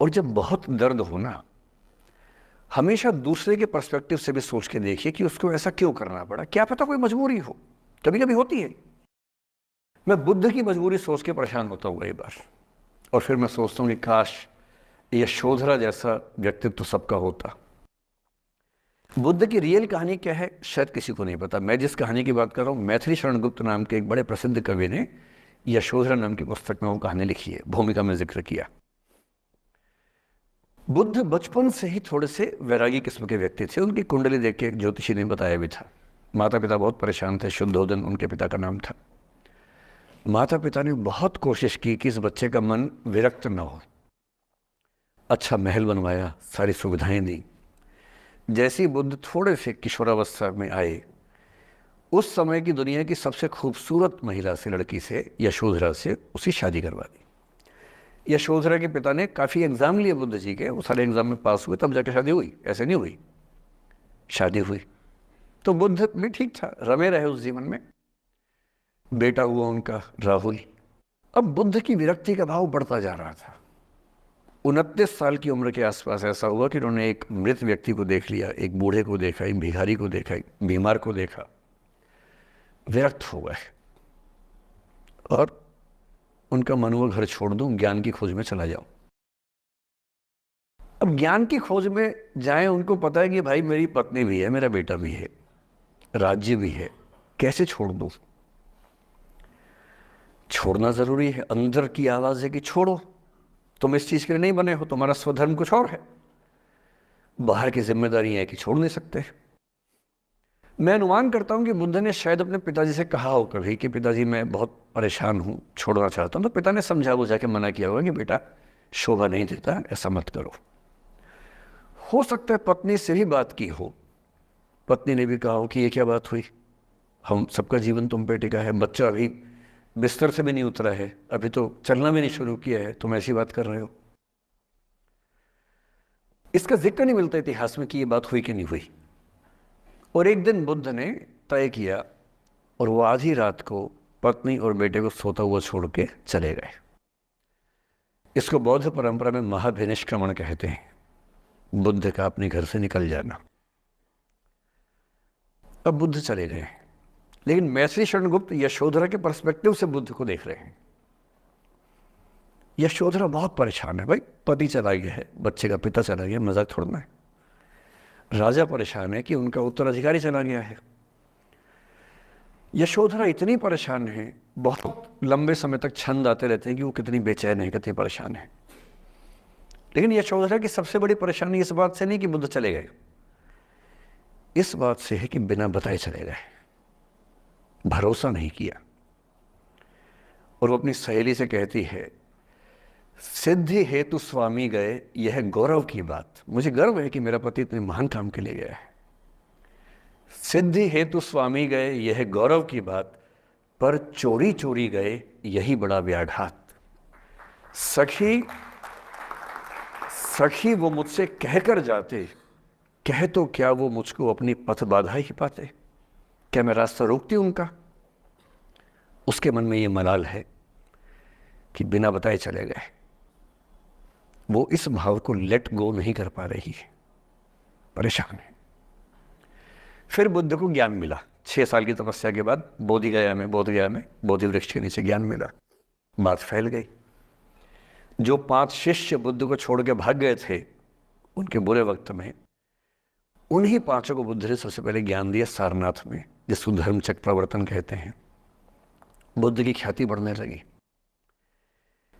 और जब बहुत दर्द हो ना, हमेशा दूसरे के पर्सपेक्टिव से भी सोच के देखिए कि उसको ऐसा क्यों करना पड़ा। क्या पता कोई मजबूरी हो, कभी कभी होती है। मैं बुद्ध की मजबूरी सोच के परेशान होता हूँ कई बार, और फिर मैं सोचता हूँ कि काश यशोधरा जैसा व्यक्तित्व तो सबका होता। बुद्ध की रियल कहानी क्या है शायद किसी को नहीं पता। मैं जिस कहानी की बात कर रहा हूँ, मैथिली शरण गुप्त नाम के एक बड़े प्रसिद्ध कवि ने यशोधरा नाम की पुस्तक में वो कहानी लिखी है, भूमिका में जिक्र किया। बुद्ध बचपन से ही थोड़े से वैरागी किस्म के व्यक्ति थे। उनकी कुंडली देख के एक ज्योतिषी ने बताया भी था। माता पिता बहुत परेशान थे, शुद्धोदन उनके पिता का नाम था। माता पिता ने बहुत कोशिश की कि इस बच्चे का मन विरक्त न हो। अच्छा महल बनवाया, सारी सुविधाएं दी। जैसे ही बुद्ध थोड़े से किशोरावस्था में आए, उस समय की दुनिया की सबसे खूबसूरत महिला से, लड़की से, यशोधरा से उसकी शादी करवा दी। यशोधरा के पिता ने काफ़ी एग्जाम लिए बुद्ध जी के, वो सारे एग्जाम में पास हुए, तब जाके शादी हुई, ऐसे नहीं हुई। शादी हुई तो बुद्ध भी ठीक था, रमे रहे उस जीवन में। बेटा हुआ उनका राहुल। अब बुद्ध की विरक्ति का भाव बढ़ता जा रहा था। 29 साल की उम्र के आसपास ऐसा हुआ कि उन्होंने एक मृत व्यक्ति को देख लिया, एक बूढ़े को देखा, एक भिखारी को देखा, एक बीमार को देखा। विरक्त हो गए और उनका मन हुआ घर छोड़ दूं, ज्ञान की खोज में चला जाऊं। अब ज्ञान की खोज में जाएं, उनको पता है कि भाई मेरी पत्नी भी है, मेरा बेटा भी है, राज्य भी है, कैसे छोड़ दूं। छोड़ना जरूरी है। अंदर की आवाज है कि छोड़ो, तुम इस चीज के लिए नहीं बने हो, तुम्हारा स्वधर्म कुछ और है। बाहर की जिम्मेदारी है कि छोड़ नहीं सकते। मैं अनुमान करता हूं कि बुद्ध ने शायद अपने पिताजी से कहा हो कभी कि पिताजी मैं बहुत परेशान हूं, छोड़ना चाहता हूं। तो पिता ने समझा बुझा के मना किया होगा कि बेटा शोभा नहीं देता, ऐसा मत करो। हो सकता है पत्नी से भी बात की हो, पत्नी ने भी कहा हो कि ये क्या बात हुई, हम सबका जीवन तुम पे टिका है, बच्चा अभी बिस्तर से भी नहीं उतरा है, अभी तो चलना भी नहीं शुरू किया है, तुम ऐसी बात कर रहे हो। इसका जिक्र नहीं मिलता इतिहास में कि ये बात हुई कि नहीं हुई। और एक दिन बुद्ध ने तय किया और वो आधी रात को पत्नी और बेटे को सोता हुआ छोड़ के चले गए। इसको बौद्ध परंपरा में महाभिनिष्क्रमण कहते हैं, बुद्ध का अपने घर से निकल जाना। अब बुद्ध चले गए, लेकिन मैथिली शरण गुप्त यशोधरा के पर्सपेक्टिव से बुद्ध को देख रहे हैं। यशोधरा बहुत परेशान है, भाई पति चला गया है, बच्चे का पिता चला गया, मजाक थोड़ना है। राजा परेशान है कि उनका उत्तराधिकारी चला गया है। यशोधरा इतनी परेशान है, बहुत लंबे समय तक छंद आते रहते हैं कि वो कितनी बेचैन है, कितनी परेशान है। लेकिन यशोधरा की सबसे बड़ी परेशानी इस बात से नहीं कि बुद्ध चले गए, इस बात से है कि बिना बताए चले गए, भरोसा नहीं किया। और वो अपनी सहेली से कहती है, सिद्धि हेतु स्वामी गए, यह गौरव की बात। मुझे गर्व है कि मेरा पति इतने महान काम के लिए गया है। सिद्धि हेतु स्वामी गए, यह गौरव की बात, पर चोरी चोरी गए, यही बड़ा व्याघात। सखी सखी वो मुझसे कहकर जाते, कह तो क्या वो मुझको अपनी पथ बाधा ही पाते। क्या मैं रास्ता रोकती उनका? उसके मन में ये मलाल है कि बिना बताए चले गए। वो इस भाव को लेट गो नहीं कर पा रही है, परेशान है। फिर बुद्ध को ज्ञान मिला 6 साल की तपस्या के बाद, बोधगया में बोधि वृक्ष के नीचे ज्ञान मिला। बात फैल गई। जो 5 शिष्य बुद्ध को छोड़ के भाग गए थे उनके बुरे वक्त में, उन्हीं 5 को बुद्ध ने सबसे पहले ज्ञान दिया सारनाथ में, जिसको धर्मचक्र प्रवर्तन कहते हैं। बुद्ध की ख्याति बढ़ने लगी।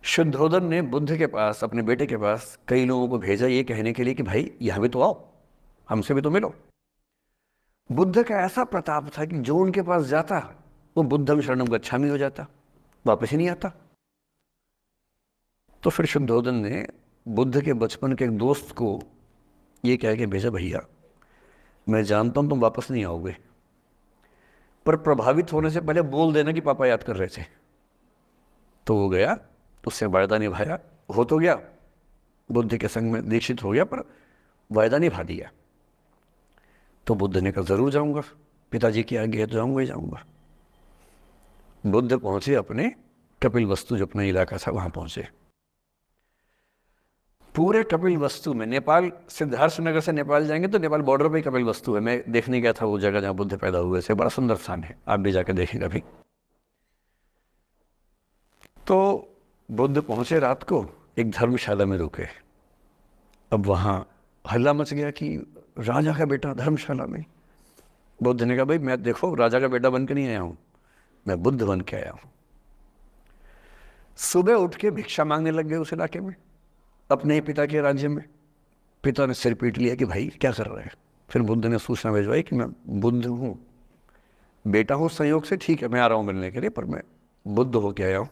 शुद्धोदन ने बुद्ध के पास, अपने बेटे के पास कई लोगों को भेजा ये कहने के लिए कि भाई यहां भी तो आओ, हमसे भी तो मिलो। बुद्ध का ऐसा प्रताप था कि जो उनके पास जाता वो बुद्धम शरणम गच्छामि हो जाता, वापस ही नहीं आता। तो फिर शुद्धोदन ने बुद्ध के बचपन के एक दोस्त को ये कह के भेजा, भैया मैं जानता हूं तुम वापस नहीं आओगे, पर प्रभावित होने से पहले बोल देना कि पापा याद कर रहे थे। तो वो गया, उससे वायदा निभाया, हो तो गया, बुद्ध के संग में दीक्षित हो गया, पर वायदा निभा दिया। तो बुद्ध ने कहा जरूर जाऊंगा, पिताजी की आज्ञा है तो जाऊंगा ही जाऊंगा। बुद्ध पहुंचे अपने कपिल वस्तु, जो अपना इलाका था, वहां पहुंचे। पूरे कपिल वस्तु में, नेपाल सिद्धार्थ नगर से नेपाल जाएंगे तो नेपाल बॉर्डर पे ही कपिल वस्तु है। मैं देखने गया था वो जगह जहाँ बुद्ध पैदा हुए थे, बड़ा सुंदर स्थान है, आप भी जाकर देखेंगे अभी। तो बुद्ध पहुंचे रात को, एक धर्मशाला में रुके। अब वहां हल्ला मच गया कि राजा का बेटा धर्मशाला में। बुद्ध ने कहा भाई मैं देखो राजा का बेटा बन के नहीं आया हूं, मैं बुद्ध बन के आया हूं। सुबह उठ के भिक्षा मांगने लग गए उस इलाके में, अपने ही पिता के राज्य में। पिता ने सिर पीट लिया कि भाई क्या कर रहे हैं। फिर बुद्ध ने सूचना भिजवाई कि मैं बुद्ध हूँ, बेटा हूँ संयोग से, ठीक है मैं आ रहा हूँ मिलने के लिए, पर मैं बुद्ध होके आया हूँ,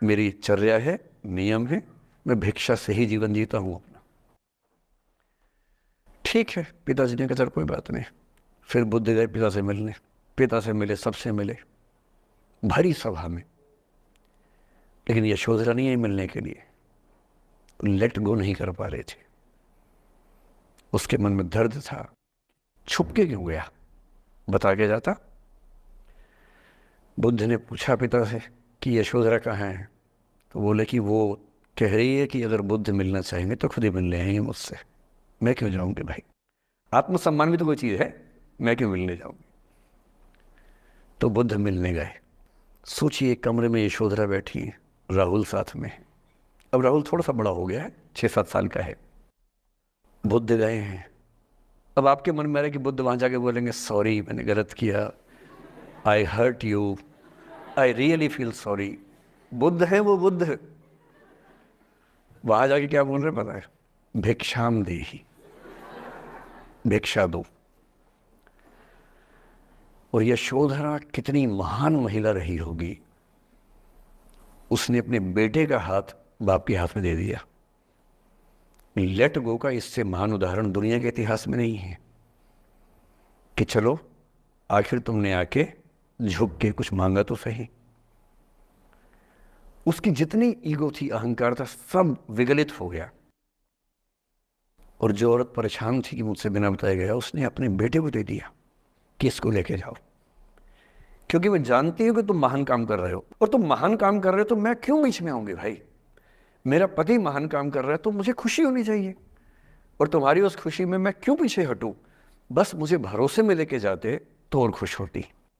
मेरी चर्या है, नियम है, मैं भिक्षा से ही जीवन जीता हूँ अपना। ठीक है, पिताजी ने कहा चल कोई बात नहीं। फिर बुद्ध गए पिता से मिलने, पिता से मिले, सबसे मिले भारी सभा में, लेकिन यशोधरा नहीं आई मिलने के लिए, लेट गो नहीं कर पा रहे थे। उसके मन में दर्द था, छुप के क्यों गया, बता के जाता। बुद्ध ने पूछा पिता से कि यशोधरा कहाँ है, तो बोले कि वो कह रही है कि अगर बुद्ध मिलना चाहेंगे तो खुद ही मिलने आएंगे मुझसे, मैं क्यों जाऊंगी भाई, आत्मसम्मान भी तो कोई चीज़ है, मैं क्यों मिलने जाऊंगी। तो बुद्ध मिलने गए। सोचिए कमरे में यशोधरा बैठी है, राहुल साथ में है। अब राहुल थोड़ा सा बड़ा हो गया है, 6-7 साल का है। बुद्ध गए हैं। अब आपके मन में आ रहा है कि बुद्ध वहां जाके बोलेंगे सॉरी मैंने गलत किया, I hurt you, I really feel sorry. Buddha है वो बुद्ध है। वहां जाके क्या बोल रहे पता है, भिक्षाम देहि, भिक्षा दो। और यशोधरा कितनी महान महिला रही होगी, उसने अपने बेटे का हाथ बाप के हाथ में दे दिया। लेट गो का इससे महान उदाहरण दुनिया के इतिहास में नहीं है कि चलो आखिर तुमने आके झुक के कुछ मांगा तो सही। उसकी जितनी ईगो थी, अहंकार था, सब विगलित हो गया। और जो औरत परेशान थी कि मुझसे बिना बताए गया, उसने अपने बेटे को दे दिया कि इसको लेके जाओ, क्योंकि मैं जानती हूं कि तुम महान काम कर रहे हो, और तुम महान काम कर रहे हो तो मैं क्यों बीच में आऊंगी भाई। मेरा पति महान काम कर रहा है तो मुझे खुशी होनी चाहिए, और तुम्हारी उस खुशी में मैं क्यों पीछे हटूं। बस मुझे भरोसे में लेके जाते तो और खुश होती।